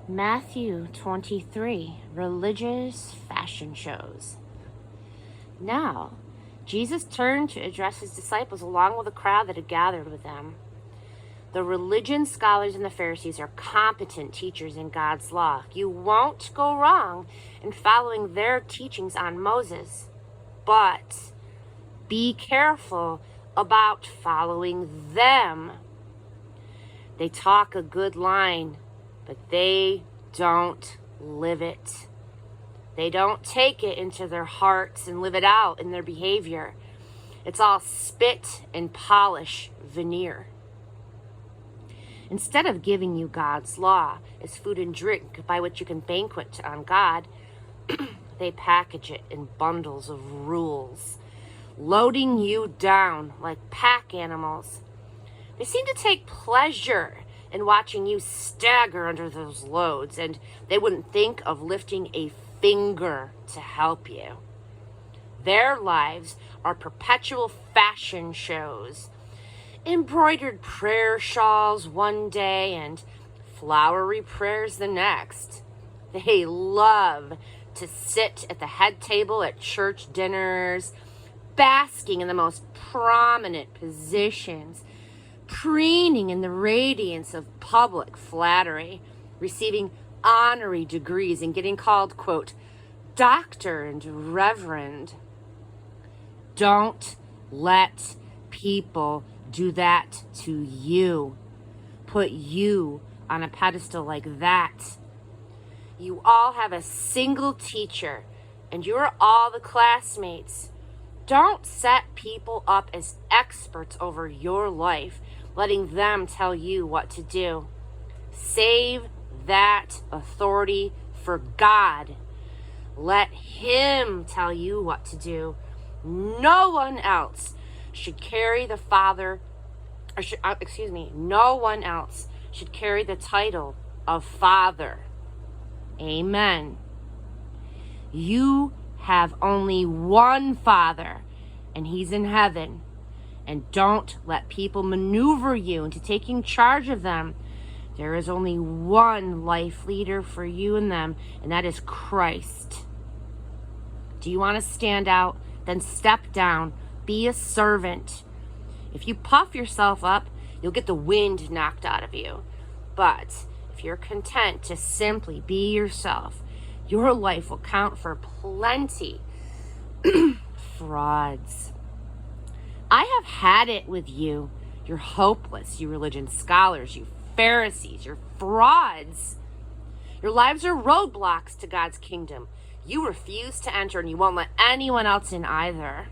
Matthew 23, religious fashion shows. Now, Jesus turned to address his disciples along with the crowd that had gathered with them. The religion scholars and the Pharisees are competent teachers in God's law. You won't go wrong in following their teachings on Moses, but be careful about following them. They talk a good line, but they don't live it. They don't take it into their hearts and live it out in their behavior. It's all spit and polish veneer. Instead of giving you God's law as food and drink by which you can banquet on God, they package it in bundles of rules, loading you down like pack animals. They seem to take pleasure in watching you stagger under those loads, and they wouldn't think of lifting a finger to help you. Their lives are perpetual fashion shows. Embroidered prayer shawls one day and flowery prayers the next. They love to sit at the head table at church dinners, basking in the most prominent positions, preening in the radiance of public flattery, receiving honorary degrees and getting called, quote, doctor and reverend. Don't let people do that to you. Put you on a pedestal like that. You all have a single teacher, and you're all the classmates. Don't set people up as experts over your life, letting them tell you what to do. Save that authority for God. Let Him tell you what to do. No one else should carry the no one else should carry the title of Father. Amen. You have only one Father, and He's in heaven. And don't let people maneuver you into taking charge of them. There is only one life leader for you and them, and that is Christ. Do you want to stand out? Then step down. Be a servant. If you puff yourself up, you'll get the wind knocked out of you. But if you're content to simply be yourself, your life will count for plenty. Frauds. I have had it with you. You're hopeless, you religion scholars, you Pharisees, you're frauds. Your lives are roadblocks to God's kingdom. You refuse to enter, and you won't let anyone else in either.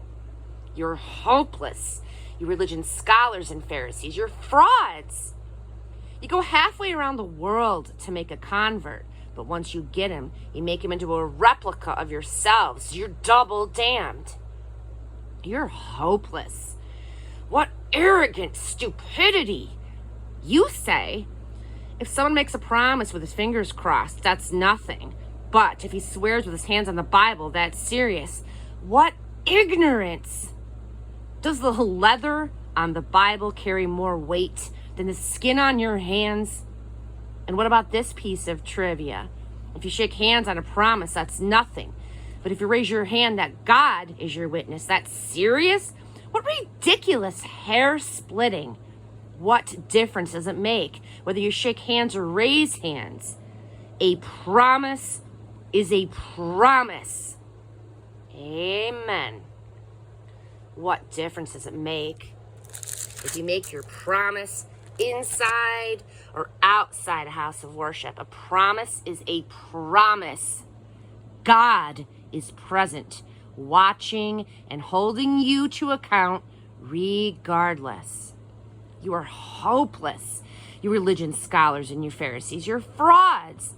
You're hopeless, you religion scholars and Pharisees. You're frauds. You go halfway around the world to make a convert, but once you get him, you make him into a replica of yourselves. You're double damned. You're hopeless. What arrogant stupidity. You say, if someone makes a promise with his fingers crossed, that's nothing. But if he swears with his hands on the Bible, that's serious. What ignorance! Does the leather on the Bible carry more weight than the skin on your hands? And what about this piece of trivia? If you shake hands on a promise, that's nothing. But if you raise your hand that God is your witness, that's serious? What ridiculous hair splitting. What difference does it make whether you shake hands or raise hands? A promise is a promise. Amen. What difference does it make if you make your promise inside or outside a house of worship? A promise is a promise. God is present, watching and holding you to account regardless. You are hopeless, you religion scholars and you Pharisees. You're frauds.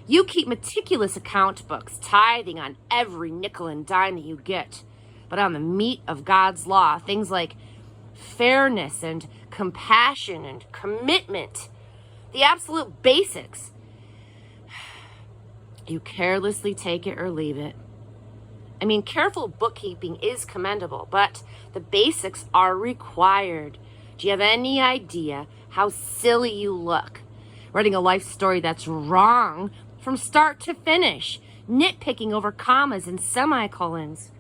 You keep meticulous account books, tithing on every nickel and dime that you get. But on the meat of God's law, things like fairness and compassion and commitment, the absolute basics, you carelessly take it or leave it. I mean, careful bookkeeping is commendable, but the basics are required. Do you have any idea how silly you look writing a life story that's wrong from start to finish, nitpicking over commas and semicolons.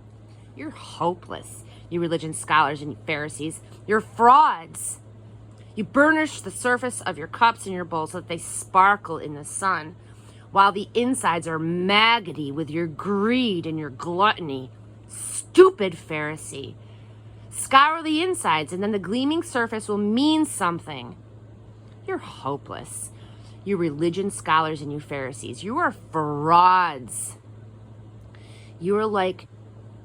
You're hopeless, you religion scholars and Pharisees. You're frauds. You burnish the surface of your cups and your bowls so that they sparkle in the sun, while the insides are maggoty with your greed and your gluttony. Stupid Pharisee. Scour the insides, and then the gleaming surface will mean something. You're hopeless, you religion scholars and you Pharisees. You are frauds. You are like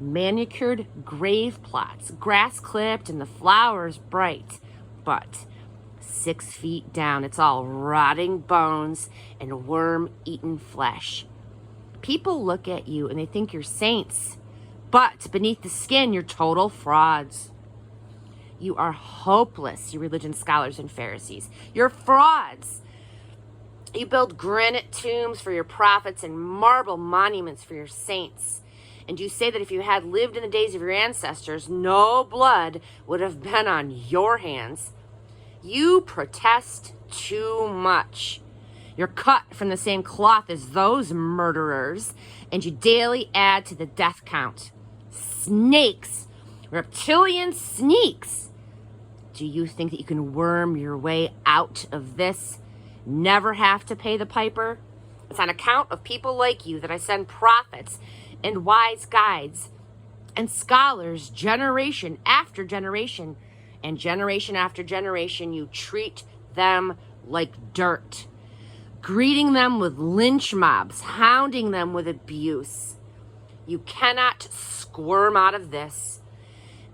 manicured grave plots, grass clipped and the flowers bright, but 6 feet down, it's all rotting bones and worm-eaten flesh. People look at you and they think you're saints, but beneath the skin, you're total frauds. You are hopeless, you religion scholars and Pharisees. You're frauds. You build granite tombs for your prophets and marble monuments for your saints. And you say that if you had lived in the days of your ancestors, no blood would have been on your hands. You protest too much. You're cut from the same cloth as those murderers, and you daily add to the death count. Snakes, reptilian sneaks. Do you think that you can worm your way out of this? Never have to pay the piper? It's on account of people like you that I send prophets and wise guides and scholars generation after generation. And generation after generation, you treat them like dirt, greeting them with lynch mobs, hounding them with abuse. You cannot squirm out of this.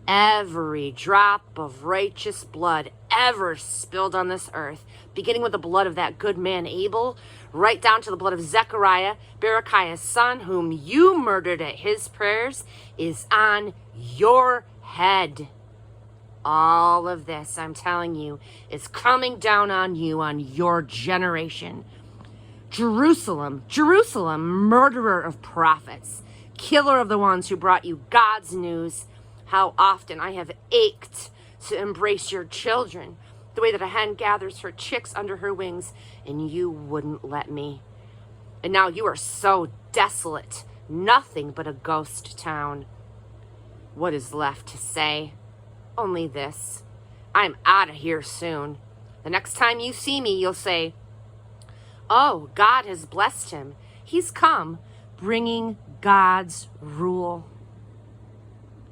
Every drop of righteous blood ever spilled on this earth, beginning with the blood of that good man Abel, right down to the blood of Zechariah, Berechiah's son, whom you murdered at his prayers, is on your head. All of this, I'm telling you, is coming down on you, on your generation. Jerusalem, Jerusalem, murderer of prophets, killer of the ones who brought you God's news. How often I have ached to embrace your children, the way that a hen gathers her chicks under her wings, and you wouldn't let me. And now you are so desolate, nothing but a ghost town. What is left to say? Only this. I'm out of here soon. The next time you see me, you'll say, "Oh, God has blessed him. He's come, bringing God's rule."